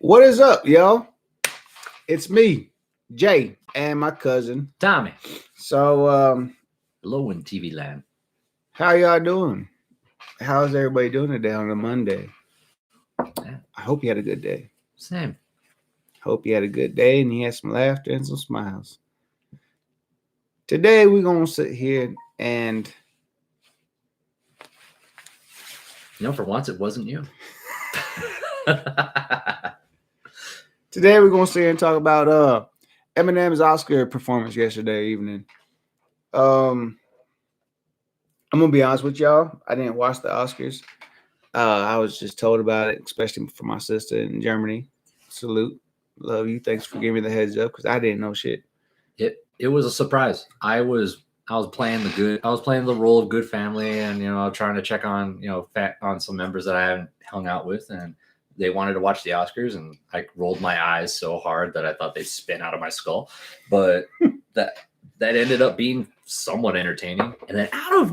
What is up, yo? It's me, Jay, and my cousin. Tommy, So, hello in TV land. how y'all doing? How's everybody doing today on a Monday? Yeah, I hope you had a good day. same. Hope you had a good day and you had some laughter and some smiles. Today, we're going to sit here and For once, it wasn't you. today we're going to sit here and talk about Eminem's Oscar performance yesterday evening. I'm going to be honest with y'all. I didn't watch the Oscars. I was just told about it, especially for my sister in Germany. Salute. Love you. Thanks for giving me the heads up because I didn't know shit. It was a surprise. I was playing the role of good family, and trying to check on on some members that I haven't hung out with, and they wanted to watch the Oscars, and I rolled my eyes so hard that I thought they'd spin out of my skull. But that ended up being somewhat entertaining. And then out of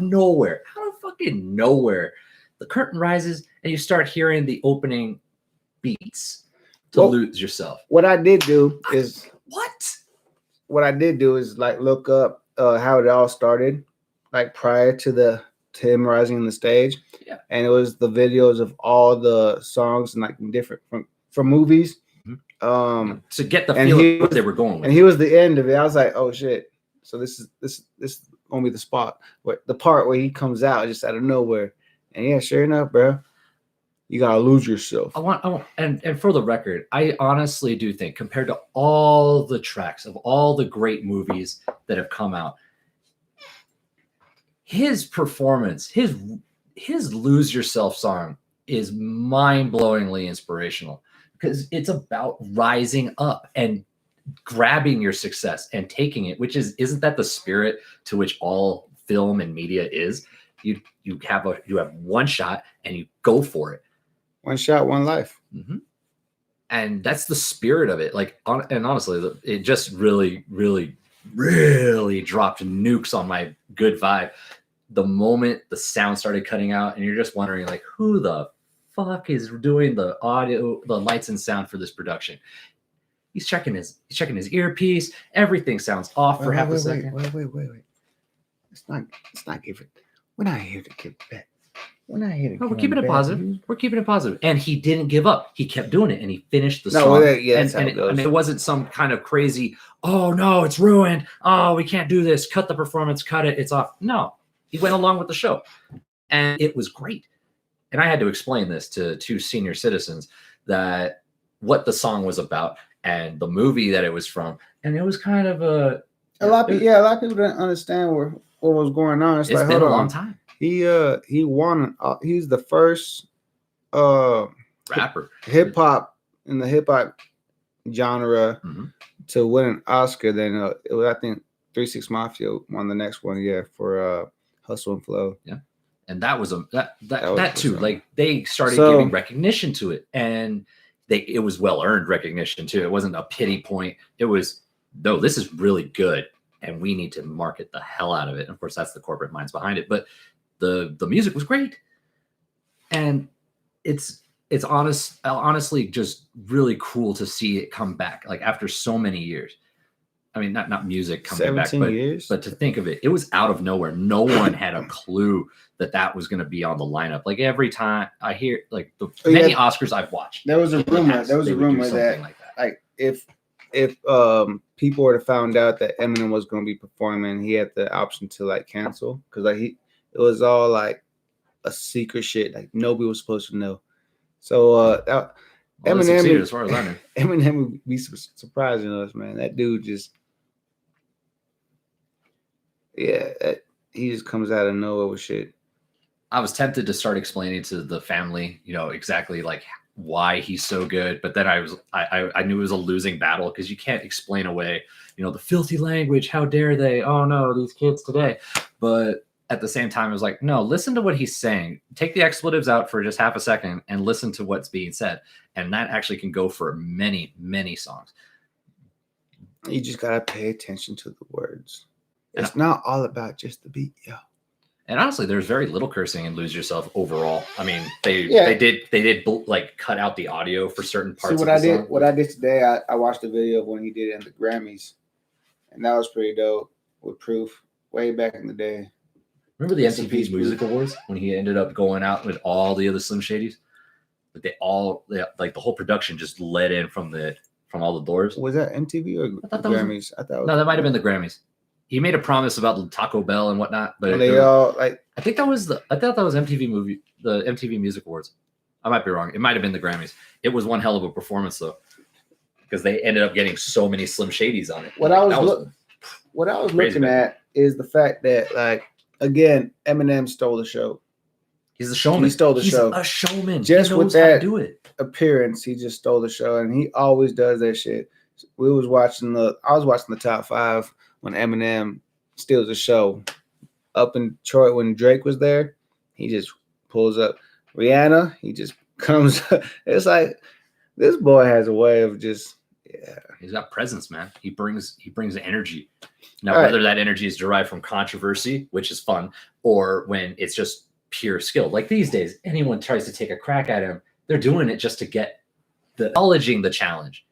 fucking nowhere, the curtain rises and you start hearing the opening beats to Lose Yourself. What I did do is like look up how it all started, like prior to him rising on the stage. Yeah. And it was the videos of all the songs and like different from movies. Mm-hmm. To get the feel of what they were going with. And he was the end of it. I was like, oh shit. So this is gonna be the spot, the part where he comes out just out of nowhere. And yeah, sure enough, bro, you gotta lose yourself. I want, and for the record, I honestly do think, compared to all the tracks of all the great movies that have come out, his performance, his "Lose Yourself" song is mind-blowingly inspirational because it's about rising up and grabbing your success and taking it, which isn't that the spirit to which all film and media is? You have one shot and you go for it. One shot, one life. Mm-hmm. And that's the spirit of it. And honestly, it just really, really, really dropped nukes on my good vibe the moment the sound started cutting out, and you're just wondering, like, who the fuck is doing the audio, the lights and sound for this production? He's checking his earpiece. Everything sounds off for half a second. Wait. It's not giving. We're not here to give back. We're keeping it positive. We're keeping it positive. And he didn't give up. He kept doing it, and he finished the song. That's how it goes. It wasn't some kind of crazy, oh no, it's ruined. Oh, we can't do this. Cut the performance. Cut it. It's off. No, he went along with the show, and it was great. And I had to explain this to two senior citizens that what the song was about and the movie that it was from, and it was kind of a lot of people didn't understand what was going on. It's like, been a long time. He won. He's the first rapper hip hop in the hip hop genre to win an Oscar. Then it was, I think, 3 6 Mafia won the next one. Yeah, for Hustle and Flow. Yeah, and that was that too. Like, they started giving recognition to it, and it was well earned recognition too. It wasn't a pity point. It was, no, this is really good, and we need to market the hell out of it. And of course, that's the corporate minds behind it. But the music was great, and it's honestly just really cool to see it come back, like, after so many years. I mean, not music coming back, but to think of it, it was out of nowhere. No one had a clue that was going to be on the lineup. Like, every time I hear, like, the many Oscars I've watched, there was a rumor. That like if people were to found out that Eminem was going to be performing, he had the option to like cancel, because like it was all like a secret shit, like nobody was supposed to know. So Eminem, as far as I know, Eminem would be surprising us, man. That dude just, he just comes out of nowhere with shit. I was tempted to start explaining to the family, exactly like why he's so good, but then I knew it was a losing battle, because you can't explain away, the filthy language. How dare they? Oh no, these kids today. But at the same time, I was like, no, listen to what he's saying. Take the expletives out for just half a second and listen to what's being said. And that actually can go for many, many songs. You just gotta pay attention to the words. It's not all about just the beat, yo. And honestly, there's very little cursing in Lose Yourself overall. I mean, they did like cut out the audio for certain parts. See, what I did today, I watched a video of when he did it in the Grammys, and that was pretty dope with Proof way back in the day. Remember the MTV Music Awards when he ended up going out with all the other Slim Shadys? But the whole production just let in from all the doors. Was that MTV or Grammys? No, that might have been the Grammys. He made a promise about Taco Bell and whatnot, but I think that was the MTV Music Awards. I might be wrong. It might have been the Grammys. It was one hell of a performance though, because they ended up getting so many Slim Shadys on it. What I was looking at is the fact that, like, again, Eminem stole the show. He's a showman. He stole the show. He's a showman. Just with that appearance, he just stole the show, and he always does that shit. I was watching the top 5 when Eminem steals the show. Up in Detroit when Drake was there, he just pulls up. Rihanna, he just comes up. It's like this boy has a way of just He's got presence, man. He brings energy. Now, whether that energy is derived from controversy, which is fun, or when it's just pure skill. Like these days, anyone tries to take a crack at him, they're doing it just to get acknowledging the challenge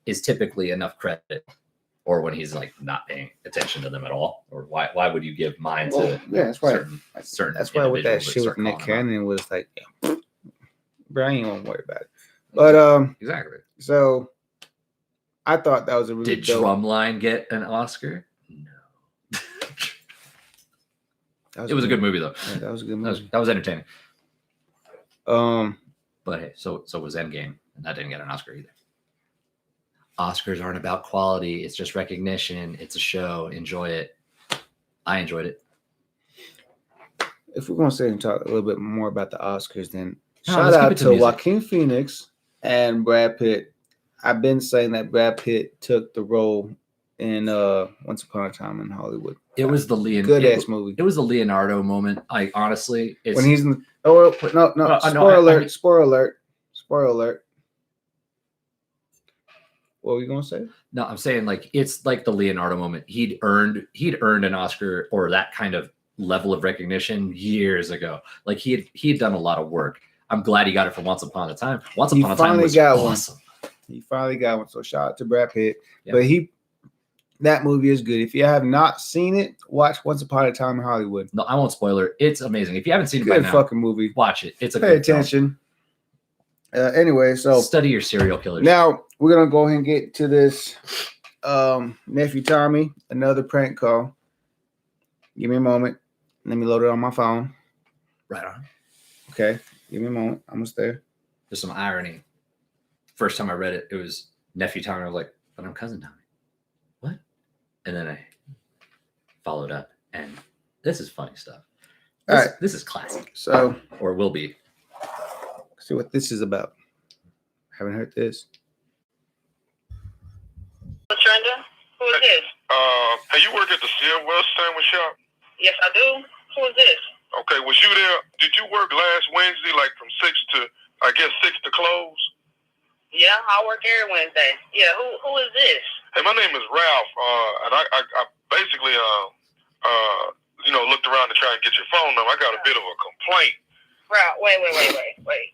is typically enough credit. Or when he's like not paying attention to them at all, or why would you give mine to? Yeah, that's why. Certain that's why with that shit with Nick Cannon was like, Brian, you won't worry about it. But exactly. So I thought that was a really Did Drumline get an Oscar? No. It was a good movie though. Yeah, that was a good movie. That was entertaining. But hey, so was Endgame, and that didn't get an Oscar either. Oscars aren't about quality. It's just recognition. It's a show. Enjoy it. I enjoyed it. If we're going to sit and talk a little bit more about the Oscars, then shout out to Joaquin Phoenix and Brad Pitt. I've been saying that Brad Pitt took the role in Once Upon a Time in Hollywood. It was the good-ass movie. It was the Leonardo moment. I honestly... when he's in... Spoiler alert. What were you gonna say? No, I'm saying like it's like the Leonardo moment. He'd earned an Oscar or that kind of level of recognition years ago. Like he had done a lot of work. I'm glad he got it for Once Upon a Time. Once Upon a Time was awesome. He finally got one. So shout out to Brad Pitt. Yep. But that movie is good. If you have not seen it, watch Once Upon a Time in Hollywood. No, I won't spoil it. It's amazing. If you haven't seen it by now, fucking movie. Watch it. It's a pay attention. Anyway, so study your serial killers. Now we're gonna go ahead and get to this nephew Tommy, another prank call. Give me a moment. Let me load it on my phone. Right on. Okay, give me a moment. I'm almost there. There's some irony. First time I read it, it was nephew Tommy. I was like, but I'm cousin Tommy. What? And then I followed up, and this is funny stuff. This is classic. So, or will be. See what this is about. Haven't heard this. Trenda, who is this? Hey, you work at the Silwell Sandwich Shop? Yes, I do. Who is this? Okay, was you there? Did you work last Wednesday, like from 6 to close? Yeah, I work every Wednesday. Yeah, who is this? Hey, my name is Ralph, and I basically looked around to try and get your phone number. I got a bit of a complaint. Ralph, wait.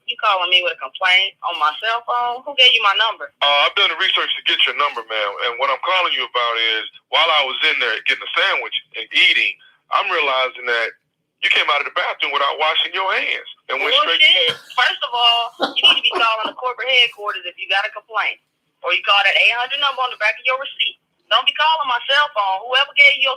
You calling me with a complaint on my cell phone? Who gave you my number? I've done the research to get your number, ma'am, and what I'm calling you about is while I was in there getting a sandwich and eating, I'm realizing that you came out of the bathroom without washing your hands and went straight. First of all, you need to be calling the corporate headquarters if you got a complaint, or you call that 800 number on the back of your receipt. Don't be calling my cell phone. Whoever gave you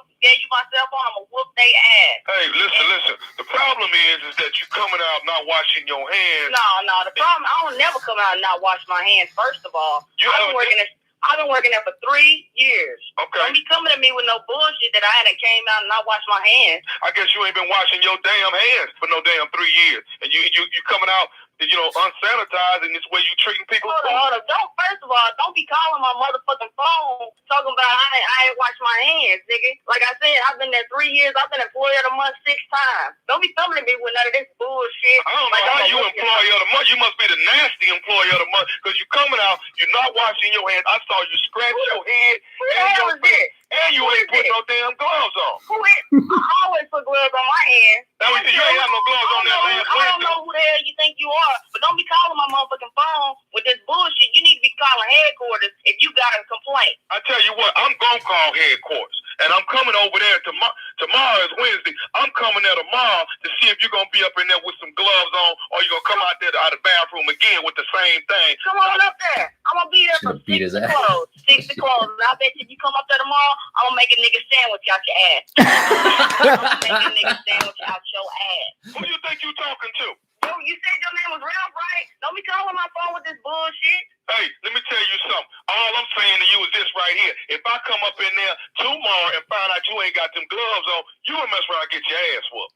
my cell phone, I'm gonna whoop their ass. Hey, listen. The problem is that you coming out not washing your hands. No. The problem, I don't never come out and not wash my hands. First of all, I've been working there for 3 years. Okay. Don't be coming at me with no bullshit that I hadn't came out and not washed my hands. I guess you ain't been washing your damn hands for no damn 3 years, and you coming out unsanitized, and it's where you treating people. Hold on. First of all, don't be calling my motherfucking phone talking about I ain't washed my hands, nigga. Like I said, I've been there 3 years. I've been employee of the month 6 times. Don't be coming to me with none of this bullshit. I don't know how you employee of the month. You must be the nasty employee of the month because you coming out, you're not washing your hands. I saw you scratch your head and your face, and you ain't put no damn gloves on. I always put gloves on my hands. Now, you ain't have no gloves on that last I don't know who the hell you think you are, but don't be calling my motherfucking phone with this bullshit. You need to be calling headquarters if you got a complaint. I tell you what, I'm gonna call headquarters, and I'm coming over there tomorrow. Tomorrow is Wednesday. I'm coming there tomorrow to see if you're gonna be up in there with some gloves on, or you're gonna come out there out of the bathroom again with the same thing. Come on up there. I'm gonna be there for 6 to close. 6 to close. And I bet you if you come up there tomorrow, I'm gonna make a nigga sandwich out your ass. I'm gonna make a nigga sandwich out your ass. Who you think you talking to? Yo, you said your name was Ralph, right? Don't be calling my phone with this bullshit. Hey, let me tell you something. All I'm saying to you is this right here. If I come up in there tomorrow and find out you ain't got them gloves on, you will mess around and get your ass whooped.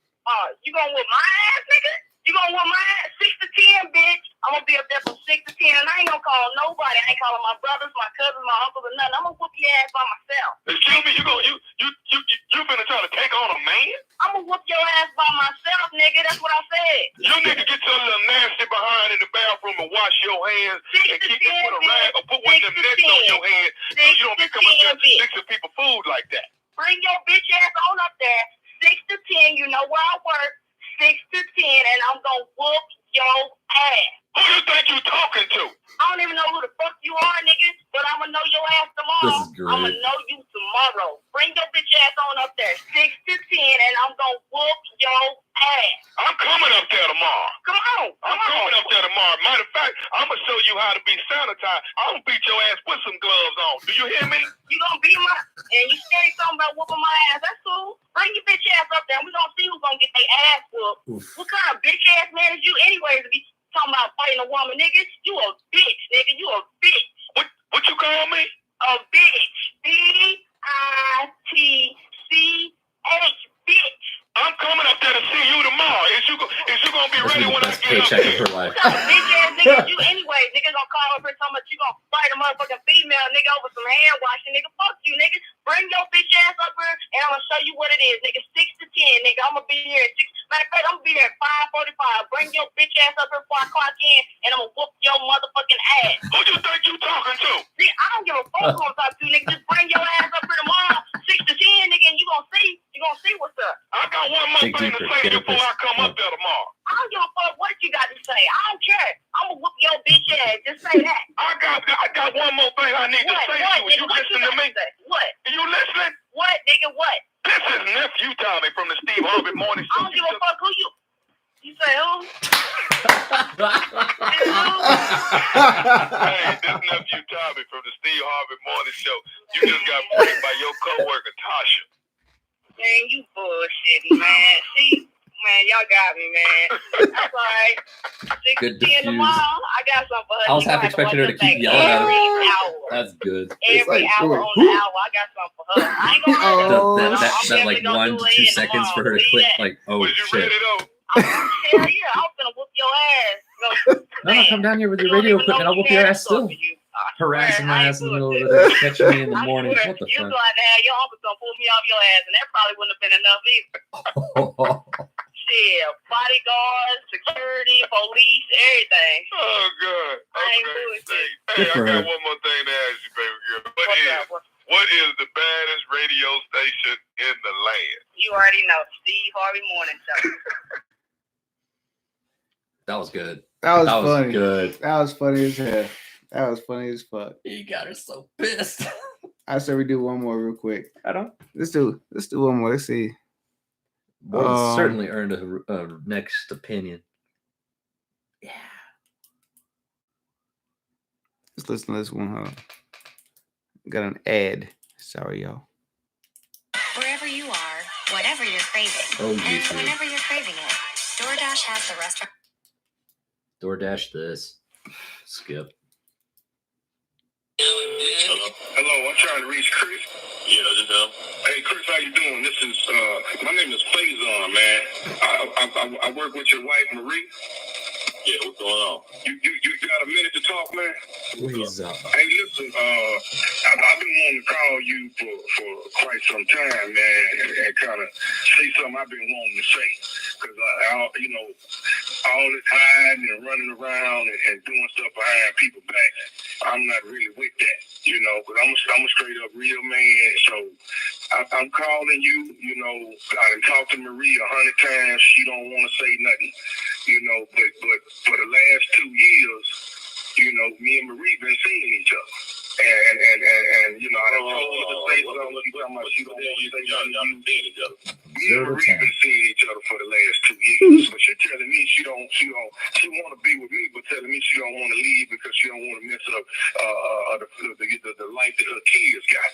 You gonna whoop my ass, nigga? You gonna whoop my ass 6 to 10, bitch? I'm gonna be up there from 6 to 10, and I ain't gonna call nobody. I ain't calling my brothers, my cousins, my uncles, or nothing. I'm gonna whoop your ass by myself. Excuse me, you finna try to take on a man? I'm gonna whoop your ass by myself, nigga. That's what I said. You need to get your little nasty behind in the bathroom and wash your hands and keep it put a rag or put one of them nets on your head so you don't be coming up there fixing people food like that. Bring your bitch ass on up there. 6 to 10, you know where I work. 6 to 10, and I'm gonna whoop your ass. Who you think you talking to? I don't even know who the fuck you are, nigga, but I'm gonna know your ass tomorrow. This is great. I'm gonna know you tomorrow. Bring your bitch ass on up there. 6 to 10, and I'm gonna whoop your ass. I'm coming up there tomorrow. Come on. I'm coming up there tomorrow. Matter of fact, I'm gonna show you how to be sanitized. I'm gonna beat your ass with some gloves on. Do you hear me? You gonna beat my and you say something about whooping my ass? That's cool. Bring your bitch ass up there, and we gonna see who's gonna get their ass whooped. Oof. What kind of bitch ass man is you, anyways? To be talking about fighting a woman, nigga? You a bitch, nigga. You a bitch. What you call me? A bitch. B-I-T-C-H. Bitch. I'm coming up there to see you tomorrow. Is you gonna be ready when I get up paycheck there? of her life. What kind of bitch ass nigga is you, anyways? Nigga gonna call up here talking about you gonna fight a motherfucking female nigga over some hand washing, nigga. Fuck you, nigga. Bring your bitch ass up here, and I'm gonna show you what it is, nigga. 6 to 10, nigga. I'm gonna be here at 6. Matter of fact, I'm gonna be there at 5:45. Bring your bitch ass up here before I clock in, and I'm gonna whoop your motherfucking ass. Who you think you talking to? See, I don't give a fuck who I'm talking to, nigga. Just bring your ass up here tomorrow, 6 to 10, nigga, and you gonna see what's up. I got one more Dig thing to deeper, say get before this. I come up there tomorrow. I don't give a fuck what you got to say. I don't care. I'm gonna whoop your bitch ass. Just say that. I got one more thing I need to say to you. Are you listening to me? What? Are you listening? What, nigga? What? This is nephew Tommy from the Steve Harvey Morning I Show. don't give a fuck who you. You say who? Hey, this nephew Tommy from the Steve Harvey Morning Show. You just got pranked by your coworker Tasha. Man, you bullshitting, man. See, man, y'all got me, man. That's all right. 6 Good to 10 tomorrow. diffuse. I got something for her. I was She half gonna have expecting her to watch keep that yelling at every her. hour. That's good. Every like, hour wait, on who? the hour, I got something for her. I ain't gonna lie. Oh, That like 1 to 2 seconds for her to click. Like, oh Was you shit. ready though? Hell yeah, I'm gonna whoop your ass. No, come down here with your radio equipment. I'll whoop your ass still. Harassing my ass in the middle of the day, catching me in the morning. What the You fuck? go out there, your uncle gonna pull me off your ass, and that probably wouldn't have been enough either. Shit, bodyguards, security, police, everything. Oh God. I ain't Okay. bullshit. Hey, I got one more thing to ask you, baby girl. What is the baddest radio station in the land? You already know, Steve Harvey Morning Show. That was good. That was That was funny. good. That was funny as hell. That was funny as fuck. You got her so pissed. I said we do one more real quick. I don't. Let's do one more. Let's see. Boy, certainly earned a next opinion. Yeah. Let's listen to this one. Hold on. Got an ad. Sorry, y'all. Wherever you are, whatever you're craving, Oh, and YouTube. whenever you're craving it, DoorDash has the restaurant. DoorDash this. Skip. Hello, I'm trying to reach Chris. Yeah, this is him. Hey, Chris, how you doing? This is my name is Faison, man. I work with your wife Marie. Yeah, what's going on? You got a minute to talk, man? What's up? Hey, listen, I've been wanting to call you for quite some time, man, and kind of say something I've been wanting to say. Because, all this hiding and running around and doing stuff behind people's backs, I'm not really with that, because I'm a straight up real man. So I'm calling you, I done talked to Marie 100 times. She don't want to say nothing, but for the last 2 years, me and Marie been seeing each other. And I done told her to say something. She talking about she don't want to say nothing to you. Me and Marie been seeing each other for the last 2 years. But she's telling me she want to be with me, but telling me she don't want to leave because she don't want to mess up the life that her kids got,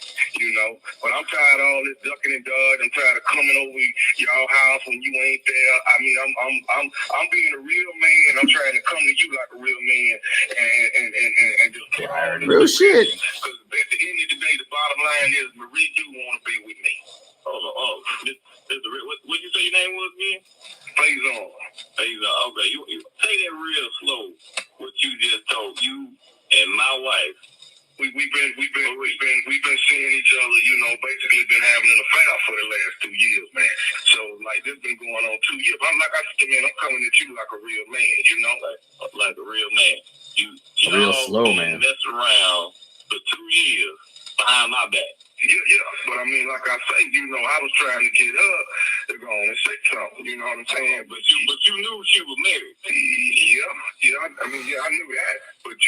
But I'm tired of all this ducking and dodging. I'm tired of coming over y'all house when you ain't there. I mean, I'm being a real man. I'm trying to come to you like a real man and just put all this real shit. because at the end of the day, the bottom line is Marie do want to be with me. What you say your name was again? Faison. Okay, you say that real slow. What you just told you and my wife. We've been seeing each other. Basically been having an affair for the last 2 years, man. So like this been going on 2 years. I'm like I said, man, I'm coming at you like a real man. Like a real man. You real slow man. Mess around for 2 years behind my back. Yeah, but I mean, like I say, I was trying to get her to go on and say something. You know what I'm saying? But you knew she was married. Yeah. I knew that. But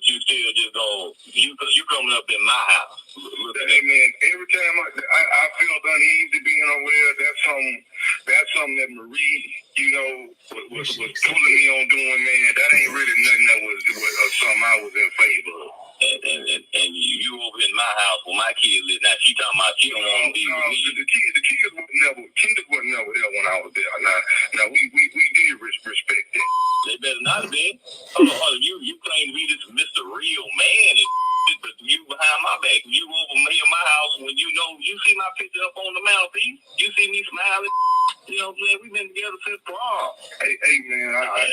you still just go. You coming up in my house. Hey man, every time I felt uneasy being over there, that's something that Marie, was pulling me on doing, man. That ain't really nothing that was something I was in favor of. And you over in my house where my kids live. Now she talking about she don't want to be with me. The kids wasn't never there when I was there. Now we did respect that. They better not have been. Hold on, you claim to be this Mr. Real Man, but you behind my back. You over me in my house when you see my picture up on the mantelpiece. You see me smiling. We've been together since prom. Hey, man, I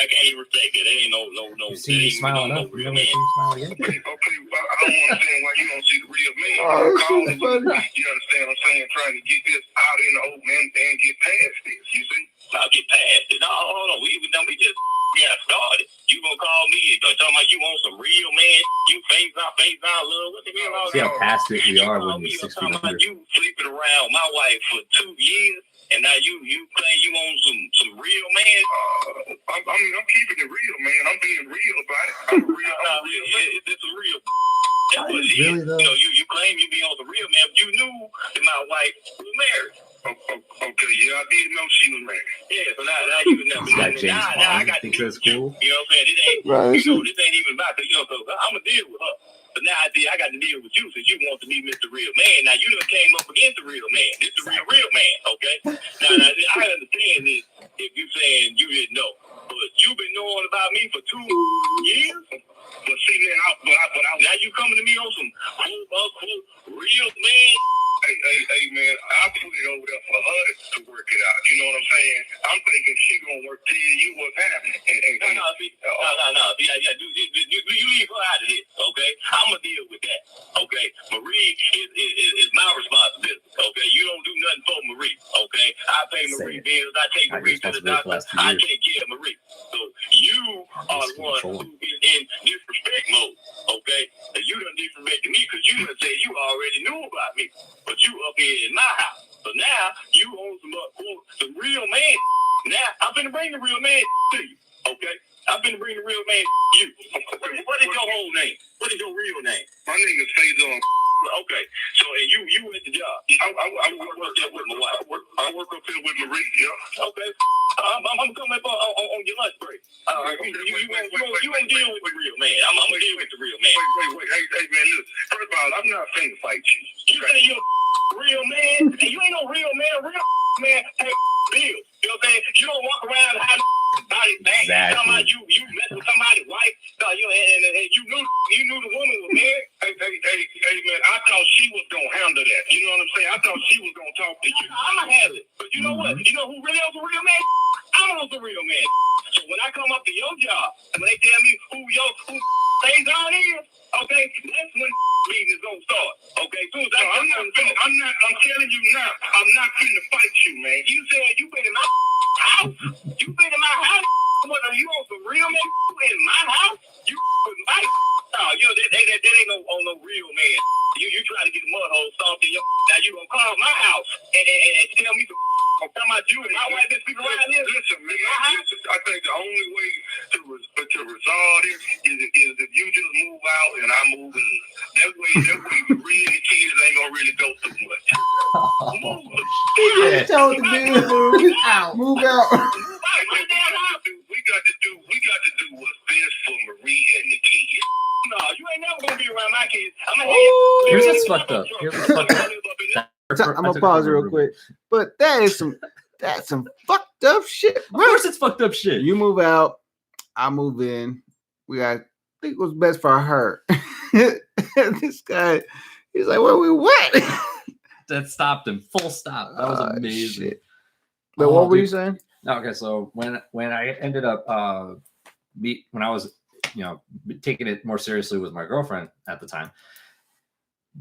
can't even respect it. That ain't no. You see me smiling up, real man. Okay, but I don't understand why you don't see the real man. Oh, that's so funny. You understand what I'm saying? Trying to get this out in the open and get past this. You see? I'll get past it. No, hold on. We just got started. You gonna call me and talking about you want some real man? You face out, love. What the hell? See how past it we are when we're 6 feet under. You sleeping around my wife for 2 years. And now you claim you want some real man? I'm keeping it real, man. I'm being real about it. I'm real. It's a real. That's what it is. Really, though? You claim you be on the real man, but you knew that my wife was married. Okay, yeah, I did know she was married. Yeah, so now you never. Got James Bond. I got think that's cool. You know what I'm saying? It ain't. Right. This ain't even about the. So I'm gonna deal with her. But now I got to deal with you since you want to be Mr. Real Man. Now you done came up against the real man. This is the real man, okay? Now I understand this if you saying you didn't know, but you've been knowing about me for 2 years. But see, man, now you coming to me on some quote real man. Hey, man, I put it over there for her to work it out. You know what I'm saying? I'm thinking she gonna work till you what's happening. No. Yeah, you leave her out of this, okay? I'm gonna deal with that, okay? Marie is my responsibility, okay? You don't do nothing for Marie, okay? I pay Marie bills. I take Marie to the doctor. I take care of Marie. So you are the one who is in disrespect mode, okay? And you done disrespected me because you done said you already knew about me. But you up here in my house. So now you own some real man. Now I'm finna bring the real man to you. Okay? I'm finna bring the real man to you. What is your whole name? What is your real name? My name is Faison. Okay. So and you at the job. I work there with my wife. I work up here with Marie, yeah. Okay. I'm coming up on your lunch break. All right. You ain't deal with the real man. I'm gonna deal with the real man. Wait. Hey man, look. First of all, I'm not finna fight you. You say you're real man, and you ain't no real man. Real man pay bills. You know what I'm saying? You don't walk around and have body back. Exactly. You mess with somebody's wife. No, and you knew the woman was married. Hey man, I thought she was gonna handle that. You know what I'm saying? I thought she was gonna talk to you. I'ma handle it. But you know what? You know who really was a real man? I was a real man. So when I come up to your job, and when they tell me who stays on is, okay, that's when meeting is gonna start. Okay, so I'm telling you now, I'm not finna fight you, man. You said you been in my house. You been in my house. What are you on some real man in my house? You with my that ain't no real man. You try to get a mud hole stomped in your now you gonna call my house and tell me I'm talking about you and my wife been speaking around this. Listen, man, I think the only way to resolve this is if you just move out and I move in. That way the real kids ain't gonna really go too much. Tell the dude move out. We got to do what's best for Marie and the kids. No, you ain't never gonna be around my kids. I'm gonna Here's what's fucked up. I'm gonna pause it real quick. But that's some fucked up shit. Of course it's fucked up shit. You move out, I move in. I think what's best for her. This guy, he's like, where we went? That stopped him. Full stop. That was amazing. Shit. But what were you saying? Okay, so when I ended up when I was taking it more seriously with my girlfriend at the time,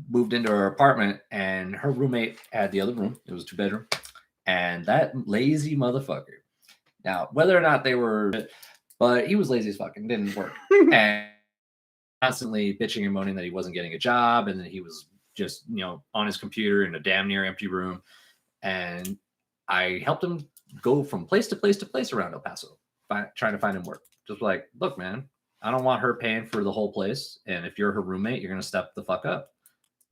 moved into her apartment, and her roommate had the other room. It was 2-bedroom, and that lazy motherfucker. Now, whether or not they were, but he was lazy as fuck and didn't work, and constantly bitching and moaning that he wasn't getting a job, and that he was just on his computer in a damn near empty room. And I helped him go from place to place to place around El Paso, trying to find him work. Just like, look, man, I don't want her paying for the whole place, and if you're her roommate, you're gonna step the fuck up,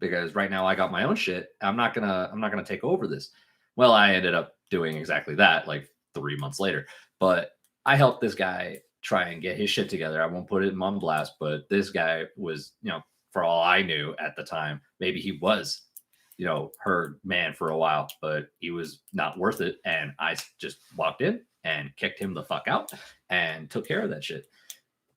because right now I got my own shit. I'm not gonna take over this. Well, I ended up doing exactly that like 3 months later, but I helped this guy try and get his shit together. I won't put it in on blast, but this guy was, for all I knew at the time, maybe he was, her man for a while, but he was not worth it. And I just walked in and kicked him the fuck out and took care of that shit.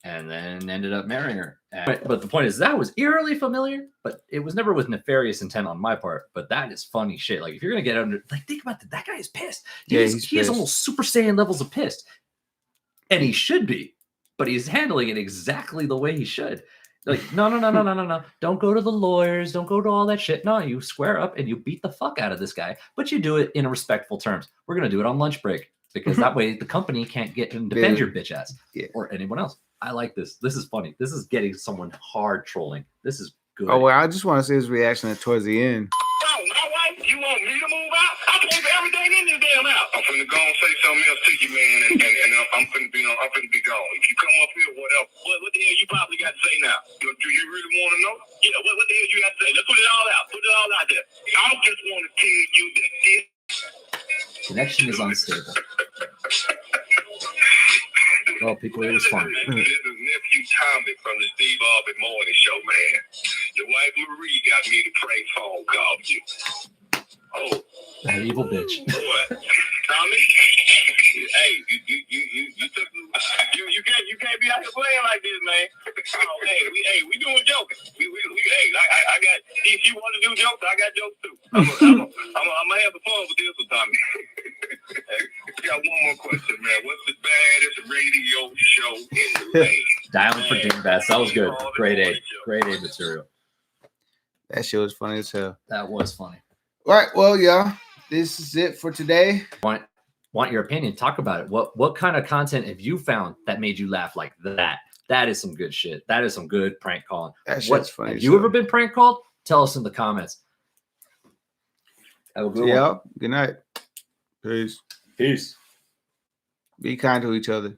And then ended up marrying her. But the point is, that was eerily familiar, but it was never with nefarious intent on my part. But that is funny shit. Like, if you're gonna get under, like, think about that. That guy is pissed. He has almost Super Saiyan levels of pissed, and he should be, but he's handling it exactly the way he should. Like, no. Don't go to the lawyers. Don't go to all that shit. No, you square up and you beat the fuck out of this guy, but you do it in respectful terms. We're gonna do it on lunch break, because that way the company can't get and defend your bitch ass or anyone else. I like this. This is funny. This is getting someone hard trolling. This is good. Oh, well, I just want to see his reaction towards the end. Oh, my wife, you want me to move out? I pay for everything in this damn house. I'm finna go and say something else to you, man, and I'm finna be gone. If you come up here, whatever, what the hell you probably got to say now? Do you really want to know? Yeah, what the hell you got to say? Let's put it all out. Put it all out there. I just want to tell you that this connection is unstable. Well, people, it was fun. This is nephew Tommy from the Steve Harvey Morning Show, man. Your wife Marie got me to prank phone call you. Oh, that evil bitch. What, Tommy? Hey, you took you can't be out here playing like this, man. Oh, we doing jokes. I got. If you want to do jokes, I got jokes too. I'm gonna have the fun with this one, Tommy. Got one more question, man. What's the baddest radio show in the land? Dialing for Dingbats. That was good. Grade A material. That shit was funny as hell. That was funny. All right, well, y'all, this is it for today. Want your opinion? Talk about it. What kind of content have you found that made you laugh like that? That is some good shit. That is some good prank calling. That shit's funny. Have you ever been prank called? Tell us in the comments. Have a good one. Good night. Peace. Peace. Be kind to each other.